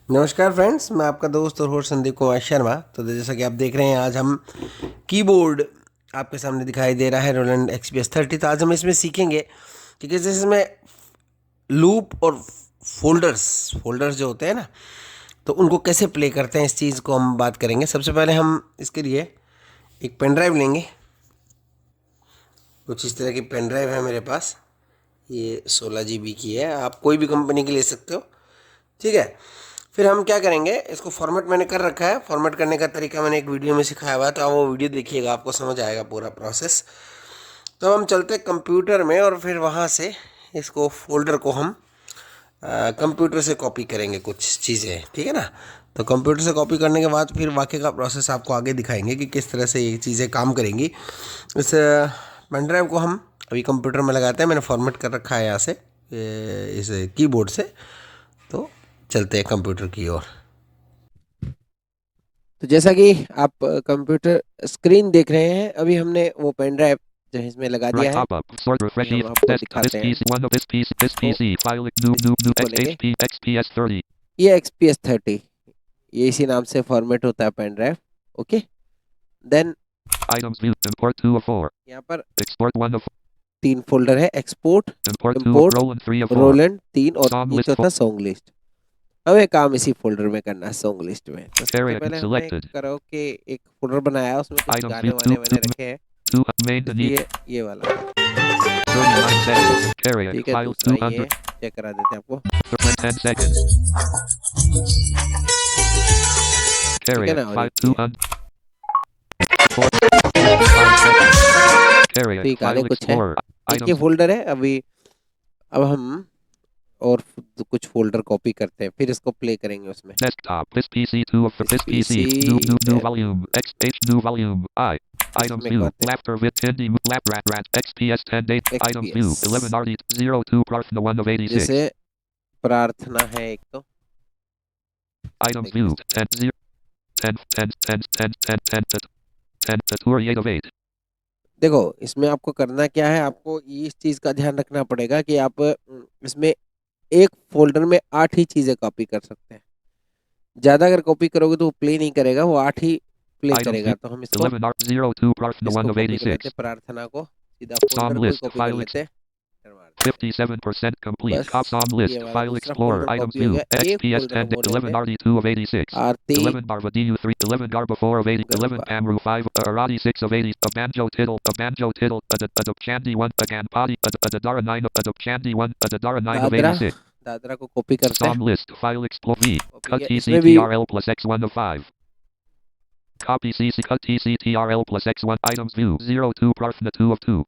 नमस्कार फ्रेंड्स, मैं आपका दोस्त और होस्ट संदीप कुमार शर्मा। तो जैसा कि आप देख रहे हैं, आज हम कीबोर्ड आपके सामने दिखाई दे रहा है रोलैंड XPS 30। तो आज हम इसमें सीखेंगे कि कैसे इसमें लूप और फोल्डर्स जो होते हैं ना, तो उनको कैसे प्ले करते हैं, इस चीज़ को हम बात करेंगे। सबसे पहले हम इसके लिए एक पेन ड्राइव लेंगे। कुछ इस तरह की पेन ड्राइव है मेरे पास। ये 16 GB की है, आप कोई भी कंपनी की ले सकते हो, ठीक है। फिर हम क्या करेंगे, इसको फॉर्मेट मैंने कर रखा है। फॉर्मेट करने का तरीका मैंने एक वीडियो में सिखाया हुआ है, तो आप वो वीडियो देखिएगा, आपको समझ आएगा पूरा प्रोसेस। तो हम चलते हैं कंप्यूटर में और फिर वहाँ से इसको फोल्डर को हम कंप्यूटर से कॉपी करेंगे कुछ चीज़ें, ठीक है ना। तो कंप्यूटर से कॉपी करने के बाद फिर बाकी का प्रोसेस आपको आगे दिखाएंगे कि किस तरह से ये चीज़ें काम करेंगी। इस पेन ड्राइव को हम अभी कंप्यूटर में लगाते हैं। मैंने फॉर्मेट कर रखा है यहाँ से इस कीबोर्ड से। तो चलते हैं कंप्यूटर की ओर। तो जैसा कि आप कंप्यूटर स्क्रीन देख रहे हैं, अभी हमने वो पेन ड्राइव जो है इसमें लगा दिया Right है। pop-up. Sort refresh हम if आपको desktop. This दिखाते हैं। PC. One of this तो PC. File new खोलेंगे, XPS 30. ये XPS 30, ये इसी नाम से फॉर्मेट होता है pen drive. Okay, then Items view. Import 2 of 4. यहाँ पर Export 1 of 4. 3 फोल्डर है: export, Import 2 of import, Roland 3 of 4. Roland 3 और Song ये list 4. चौथा सॉन्ग लिस्ट। हमें काम इसी फोल्डर में करना है, सॉन्ग लिस्ट में। तो सबसे Area पहले हमने selected. करो कि एक फोल्डर बनाया है, उसमें कुछ Items गाने view. वाने मैंने रखे हैं, 2 main delete. इसलिए ये वाला, 39 seconds. Carry ठीक है। file दूसरा ये 200. चेक करा देते हैं आपको, 10 seconds. ठीक है Carry ना। और file एक ये, 200. 4 5 seconds. Carry तो ये गाने file कुछ है। explorer. एक ये Items फोल्डर है। अभी अब हम और कुछ फोल्डर कॉपी करते हैं, फिर इसको प्ले करेंगे उसमें। desktop. This PC 2 of इस this PC. New then volume. New volume. Items इसमें view. करते Laughter with Hindi. Lap rat. XPS 10 date. हैं Items view. XPS। 11 RD 02 Prarthna 1 of जैसे 86. प्रार्थना है एक, तो Items देखिए view. 10 0 10 10 10 10 10 10 10 10 8 of 8. देखो, इसमें आपको करना क्या है, आपको इस चीज़ का ध्यान रखना पड़ेगा कि आप इसमें एक फोल्डर में 8 ही चीज़ें कॉपी कर सकते हैं। ज़्यादा अगर कॉपी करोगे तो वो प्ले नहीं करेगा, वो 8 ही प्ले Items करेगा। view. तो हम इसको 11 R 02 Prarthna 1 इसको of कॉपी कर लेते 86. हैं, प्रार्थना को सीधा Song फोल्डर को ही list. कॉपी कर File लेते हैं, enter मार देते हैं। 57% complete. बस Top song ये list. हमारा File दूसरा Explorer. फोल्डर Items कॉपी हो view. गया। एक XPS फोल्डर 10 हम और लेते 11 हैं, RD 2 of 86. Aarti 11 Barbadiyu 3. 11 Garba 4 of 80. 11 garba. Pamru 5. Arati 6 of 80. A Banjo Tiddle. A Banjo Tiddle. A Chandi 1. A Ganpati. A Dadara 9. A Chandi 1. A Dadara 9 of Dadra, 86. Dadra को copy करते हैं, Song list. File Explorer V. Copy Cut किया। इसमें भी TCTRL plus X1 of 5. Copy CC. Cut TCTRL plus X1. Items view. 02 Prarthna 2 of 2.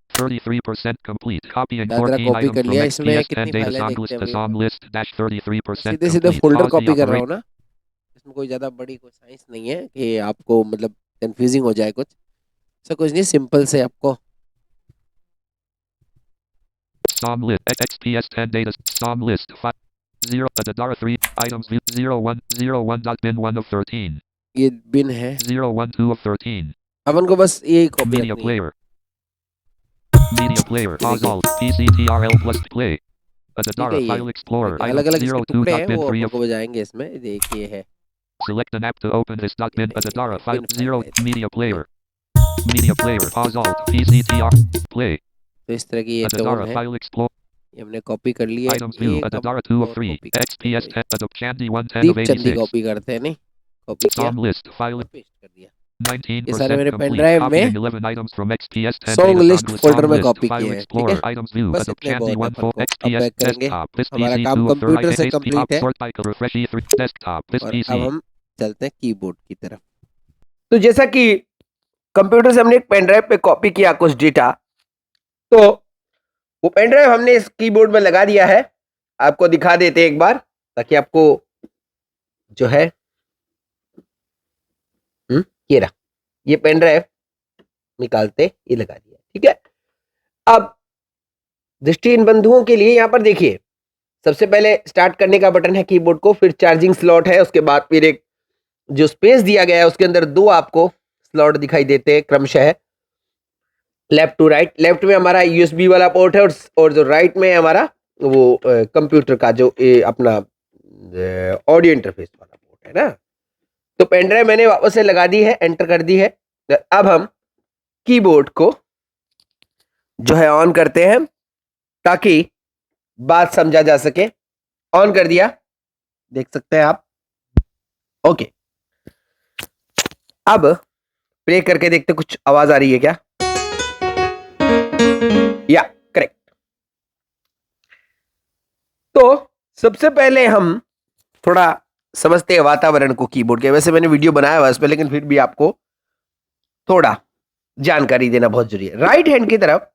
33% complete. Copying Dadra 14 copy items कर from लिया। इसमें XPS 10 कितनी data फाइलें song देखते list. हैं The अभी song हम। list dash 33% सीधे सीधे complete. Folder Pause the copy कर रहा operate. हूँ ना, इसमें कोई ज़्यादा बड़ी कोई साइंस नहीं है कि आपको मतलब कंफ्यूजिंग हो जाए कुछ। ऐसा कुछ नहीं, सिंपल से आपको Song list. XPS 10 data song list. 0 Adadara 3 items view 0101.bin 1 of 13. ये बिन है। 012 of 13. अपन को बस यही कॉपी Media रखनी है। player. Media player. ये Pause देखिए, alt. PCTRL plus play. ठीक है। Adadara ये file explorer. देखिए, Item अलग अलग इसके टुकड़े हैं, 02.bin वो 3 अपन of को बजाएंगे इसमें। देखिए है, select an app to open this .bin. Adadara file bin file 0 है। media player. Media player. Pause alt. PCTR. Play. तो इस तरह की ये टोन Adadara है, file explorer. ये हमने कॉपी कर लिए। Items view. एक हम Adadara 2 of और 3. कॉपी करते हैं, XPS कोई 10. Adobe Chandi 110 of Deep Chandi 86. Copy करते हैं। नहीं, कॉपी किया Song list. File और पेस्ट कर दिया। ये सारे 19% मेरे पेन complete. ड्राइव में Copying 11 items from XPS 10 song data song list list. Folder Song में list. कॉपी File किए हैं, ठीक है। explorer. Items view. बस Adobe इतने Chandi बहुत है 1 अपन 4 को। अब XPS बैक करेंगे, desktop. This हमारा PC काम 2 of 3 कंप्यूटर से HP कंप्लीट up है। sort by refresh E3 desktop. This और अब PC. हम चलते हैं कीबोर्ड की तरफ। तो जैसा कि कंप्यूटर से हमने एक पेन ड्राइव पे कॉपी किया कुछ डेटा, तो वो पेन ड्राइव हमने इस कीबोर्ड में लगा दिया है। आपको दिखा देते एक बार, ताकि आपको जो है ये रहा, ये पेन ड्राइव निकालते ये लगा दिया, ठीक है। अब दृष्टिहीन बंधुओं के लिए यहाँ पर देखिए, सबसे पहले स्टार्ट करने का बटन है कीबोर्ड को, फिर चार्जिंग स्लॉट है, उसके बाद फिर एक जो स्पेस दिया गया है उसके अंदर दो आपको स्लॉट दिखाई देते हैं क्रमशः, लेफ्ट टू राइट। लेफ्ट में हमारा यूएसबी वाला पोर्ट है और जो राइट में हमारा वो कंप्यूटर का जो अपना ऑडियो इंटरफेस वाला पोर्ट है ना। तो पेन ड्राइव मैंने वापस से लगा दी है, एंटर कर दी है। तो अब हम कीबोर्ड को जो है ऑन करते हैं ताकि बात समझा जा सके। ऑन कर दिया, देख सकते हैं आप। ओके, अब प्ले करके देखते कुछ आवाज आ रही है क्या। या करेक्ट। तो सबसे पहले हम थोड़ा समझते हैं वातावरण को कीबोर्ड के। वैसे मैंने वीडियो बनाया हुआ है इस पर, लेकिन फिर भी आपको थोड़ा जानकारी देना बहुत जरूरी है। राइट हैंड की तरफ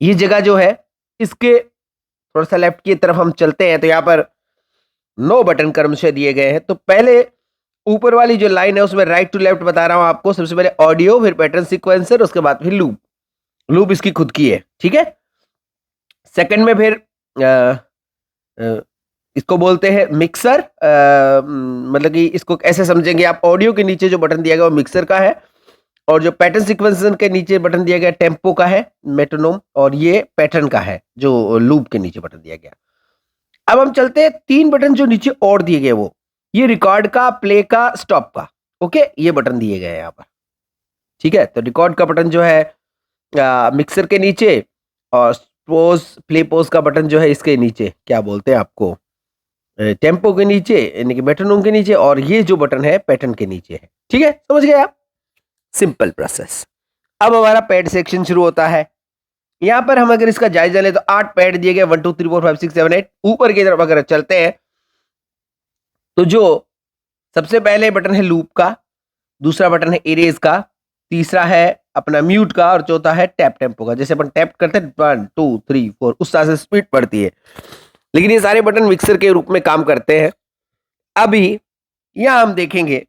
ये जगह जो है, इसके थोड़ा सा लेफ्ट की तरफ हम चलते हैं तो यहां पर 9 बटन क्रमशः दिए गए हैं। तो पहले ऊपर वाली जो लाइन है उसमें राइट टू लेफ्ट बता रहा हूं आपको। सबसे पहले ऑडियो, फिर पैटर्न सीक्वेंसर, उसके बाद फिर लूप। लूप इसकी खुद की है, ठीक है। सेकंड में फिर इसको बोलते हैं मिक्सर। मतलब कि इसको ऐसे समझेंगे आप, ऑडियो के नीचे जो बटन दिया गया वो मिक्सर का है, और जो पैटर्न सीक्वेंसर के नीचे बटन दिया गया टेम्पो का है, मेट्रोनोम, और ये पैटर्न का है जो लूप के नीचे बटन दिया गया। अब हम चलते हैं 3 बटन जो नीचे और दिए गए, वो ये रिकॉर्ड का, प्ले का, स्टॉप का। ओके, ये बटन दिए गए हैं यहाँ पर, ठीक है। तो रिकॉर्ड का बटन जो है मिक्सर के नीचे, और पोज, प्ले पोज का बटन जो है इसके नीचे, क्या बोलते हैं आपको, टेम्पो के नीचे यानी कि मेट्रोनोम के नीचे, और ये जो बटन है पैटर्न के नीचे है, ठीक है। समझ गए आप, सिंपल प्रोसेस। अब हमारा पैड सेक्शन शुरू होता है। यहां पर हम अगर इसका जायजा लें तो 8 पैड दिए गए, 1 2 3 4 5 6 7 8। ऊपर की तरफ अगर चलते हैं तो जो सबसे पहले बटन है लूप का, दूसरा बटन है इरेज का, तीसरा है अपना म्यूट का, और चौथा है टैप टेम्पो का। जैसे अपन टैप करते हैं 1 2 3 4, उस तरह से स्पीड बढ़ती है, लेकिन ये सारे बटन मिक्सर के रूप में काम करते हैं। अभी यहां हम देखेंगे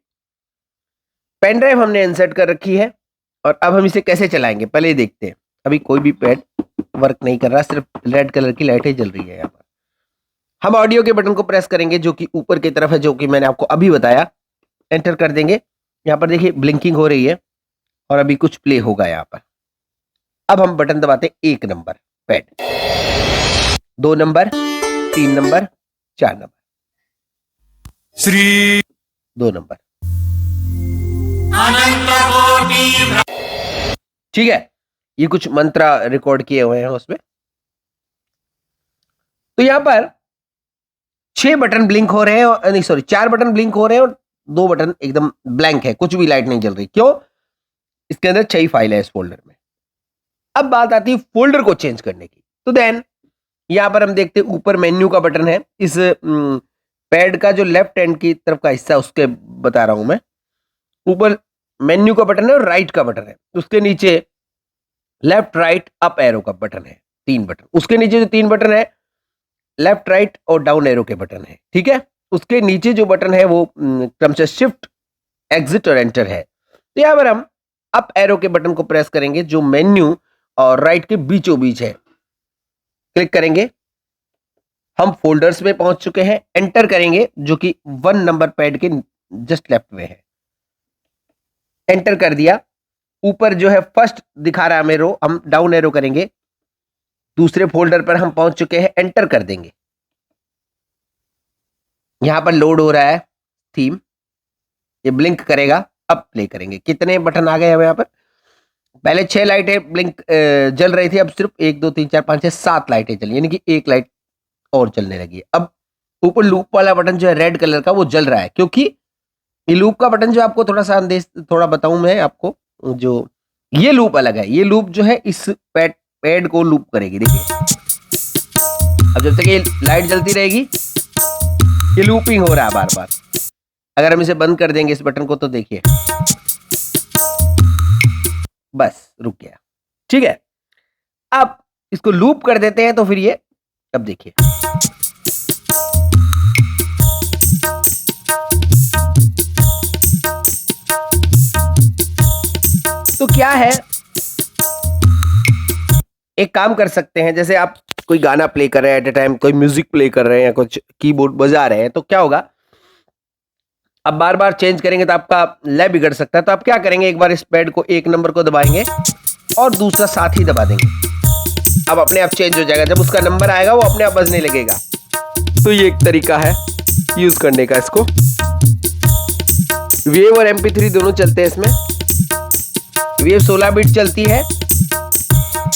पेन ड्राइव हमने इंसर्ट कर रखी है, और अब हम इसे कैसे चलाएंगे पहले ही देखते हैं। अभी कोई भी पैड वर्क नहीं कर रहा, सिर्फ रेड कलर की लाइटें जल रही है यहाँ पर। हम ऑडियो के बटन को प्रेस करेंगे जो कि ऊपर की तरफ है, जो कि मैंने आपको अभी बताया। एंटर कर देंगे। यहाँ पर देखिए ब्लिंकिंग हो रही है, और अभी कुछ प्ले होगा यहाँ पर। अब हम बटन दबाते हैं 1 number pad, 2 number, 3 number, 4 number, 2 number, ठीक है। ये कुछ मंत्र रिकॉर्ड किए हुए हैं उसमें। तो यहां पर 6 बटन ब्लिंक हो रहे हैं, और नहीं सॉरी 4 बटन ब्लिंक हो रहे हैं, और 2 बटन एकदम ब्लैंक है, कुछ भी लाइट नहीं जल रही। क्यों? इसके अंदर 6 फाइल है इस फोल्डर में। अब बात आती है फोल्डर को चेंज करने की। तो देन यहां पर हम देखते हैं ऊपर मेन्यू का बटन है। इस पैड का जो लेफ्ट हैंड की तरफ का हिस्सा, उसके बता रहा हूं मैं। ऊपर मेन्यू का बटन है और राइट का बटन है, उसके नीचे लेफ्ट राइट अप एरो का बटन है, 3 बटन। उसके नीचे जो 3 बटन है लेफ्ट राइट और डाउन एरो के बटन है, ठीक है। उसके नीचे जो बटन है वो क्रमशः शिफ्ट, एग्जिट और एंटर है। तो यहां पर हम अप एरो के बटन को प्रेस करेंगे जो मेन्यू और राइट के बीचों बीच है। क्लिक करेंगे, हम फोल्डर्स में पहुंच चुके हैं। एंटर करेंगे जो कि 1 नंबर पैड के जस्ट लेफ्ट में है। एंटर कर दिया। ऊपर जो है फर्स्ट दिखा रहा है हमें रो, हम डाउन एरो करेंगे, दूसरे फोल्डर पर हम पहुंच चुके हैं। एंटर कर देंगे। यहां पर लोड हो रहा है थीम, ये ब्लिंक करेगा। अब प्ले करेंगे। कितने बटन आ गए हमें यहाँ पर? पहले 6 लाइटें ब्लिंक जल रही थी, अब सिर्फ 1 2 3 4 5 6 7 लाइटें चली, यानी कि 1 लाइट और चलने लगी। अब ऊपर लूप वाला बटन जो है रेड कलर का, वो जल रहा है, क्योंकि ये लूप का बटन जो आपको थोड़ा सा अंदेश थोड़ा बताऊं मैं आपको, जो ये लूप अलग है। ये लूप जो है इस पैड को लूप करेगी। देखिए अब जब तक ये लाइट जलती रहेगी, ये लूपिंग हो रहा है बार बार। अगर हम इसे बंद कर देंगे इस बटन को, तो देखिए बस रुक गया, ठीक है। अब इसको लूप कर देते हैं, तो फिर ये अब देखिए तो क्या है। एक काम कर सकते हैं, जैसे आप कोई गाना प्ले कर रहे हैं एट ए टाइम, कोई म्यूजिक प्ले कर रहे हैं या कुछ कीबोर्ड बजा रहे हैं, तो क्या होगा, अब बार बार चेंज करेंगे तो आपका लय बिगड़ सकता है। तो आप क्या करेंगे, एक बार इस पैड को 1 नंबर को दबाएंगे और दूसरा साथ ही दबा देंगे। अब अपने आप चेंज हो जाएगा। जब उसका नंबर आएगा वो अपने आप बजने लगेगा। तो ये एक तरीका है यूज करने का इसको। वेव और MP3 दोनों चलते हैं इसमें। वेव 16 बिट चलती है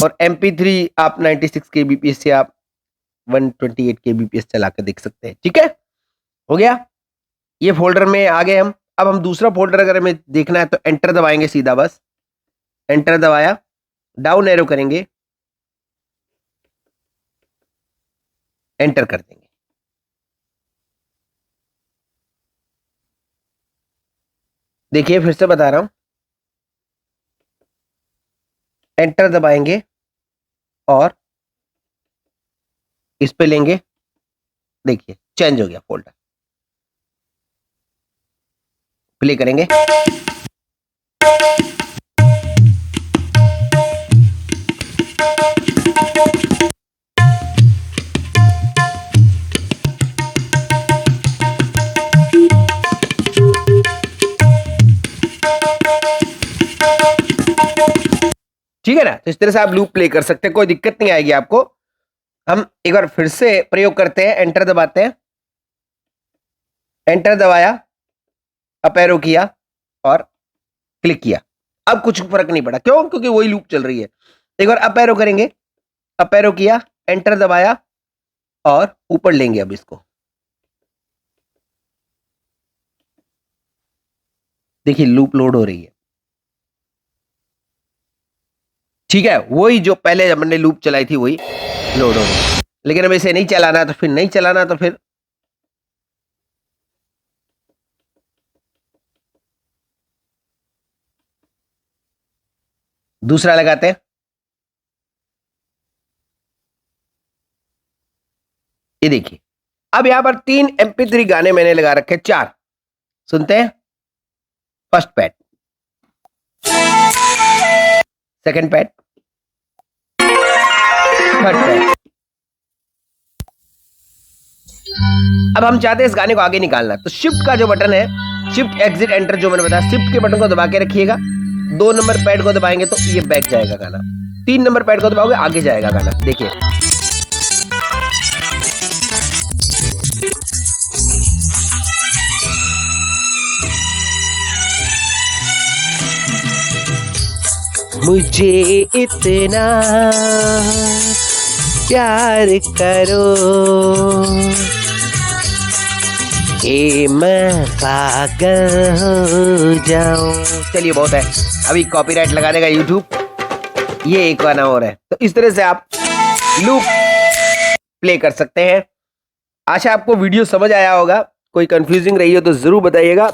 और MP3 आप 96 kbps से आप 128 kbps चला के देख सकते हैं। ठीक है, हो गया। ये फोल्डर में आ गए हम। अब हम दूसरा फोल्डर अगर हमें देखना है तो एंटर दबाएंगे सीधा, बस एंटर दबाया, डाउन एरो करेंगे, एंटर कर देंगे। देखिए फिर से बता रहा हूं, एंटर दबाएंगे और इस पे लेंगे, देखिए चेंज हो गया फोल्डर। प्ले करेंगे, ठीक है ना। तो इस तरह से आप लूप प्ले कर सकते हैं, कोई दिक्कत नहीं आएगी आपको। हम एक बार फिर से प्रयोग करते हैं, एंटर दबाते हैं, एंटर दबाया, अप एरो किया और क्लिक किया। अब कुछ फर्क नहीं पड़ा, क्यों? क्योंकि वही लूप चल रही है। एक बार अप एरो करेंगे, अप एरो किया, एंटर दबाया और ऊपर लेंगे। अब इसको देखिए लूप लोड हो रही है। ठीक है, वही जो पहले हमने लूप चलाई थी वही लोड हो रही है। लेकिन अब इसे नहीं चलाना तो फिर नहीं चलाना, तो फिर दूसरा लगाते हैं। ये देखिए, अब यहां पर 3 MP3 गाने मैंने लगा रखे, 4 सुनते हैं। First pad, second pad, third pad. अब हम चाहते हैं इस गाने को आगे निकालना, तो शिफ्ट का जो बटन है, शिफ्ट एग्जिट एंटर जो मैंने बताया, शिफ्ट के बटन को दबा के रखिएगा। 2 नंबर पैड को दबाएंगे तो ये बैक जाएगा गाना, 3 नंबर पैड को दबाओगे आगे जाएगा गाना। देखिए मुझे इतना प्यार करो कि मैं पागल हो जाऊं। चलिए बहुत है, अभी कॉपीराइट लगा देगा यूट्यूब। ये एक गाना और है। तो इस तरह से आप लूप प्ले कर सकते हैं। आशा आपको वीडियो समझ आया होगा। कोई कंफ्यूजिंग रही हो तो जरूर बताइएगा।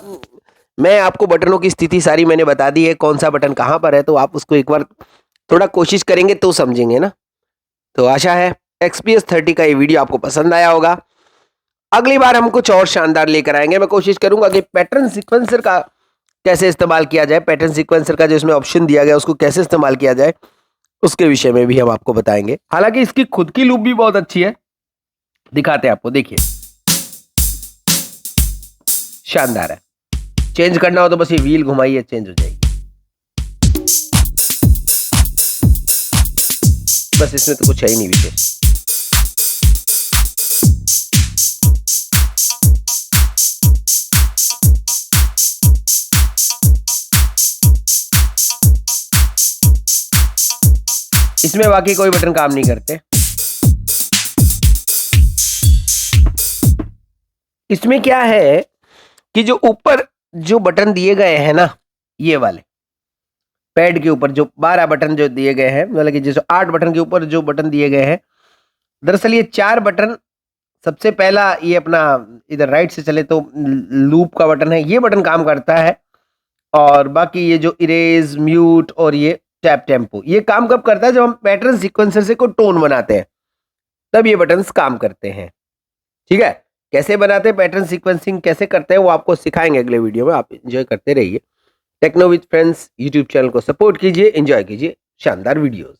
मैं आपको बटनों की स्थिति सारी मैंने बता दी है, कौन सा बटन कहाँ पर है, तो आप उसको एक बार थोड़ा कोशिश करेंगे तो समझेंगे ना। तो आशा है XPS 30 का ये वीडियो आपको पसंद आया होगा। अगली बार हम कुछ और शानदार लेकर आएंगे। मैं कोशिश करूंगा कि पैटर्न सीक्वेंसर का कैसे इस्तेमाल किया जाए, पैटर्न सीक्वेंसर का जो इसमें ऑप्शन दिया गया उसको कैसे इस्तेमाल किया जाए, उसके विषय में भी हम आपको बताएंगे। हालांकि इसकी खुद की लूप भी बहुत अच्छी है, दिखाते हैं आपको। देखिए शानदार है। चेंज करना हो तो बस ये व्हील घुमाइए, चेंज हो जाएगी। बस इसमें तो कुछ है ही नहीं विशेष। इसमें बाकी कोई बटन काम नहीं करते। इसमें क्या है कि जो ऊपर जो बटन दिए गए हैं ना, ये वाले पैड के ऊपर जो 12 बटन जो दिए गए हैं, मतलब कि जैसे 8 बटन के ऊपर जो बटन दिए गए हैं, दरअसल ये 4 बटन, सबसे पहला ये अपना इधर राइट से चले तो लूप का बटन है, ये बटन काम करता है। और बाकी ये जो इरेज, म्यूट और ये टैप टेम्पो, ये काम कब करता है? जब हम पैटर्न सीक्वेंसर से कोई टोन बनाते हैं तब ये बटन्स काम करते हैं। ठीक है, कैसे बनाते हैं, पैटर्न सीक्वेंसिंग कैसे करते हैं, वो आपको सिखाएंगे अगले वीडियो में। आप एंजॉय करते रहिए। Techno with friends YouTube channel को सपोर्ट कीजिए, एंजॉय कीजिए शानदार वीडियोस।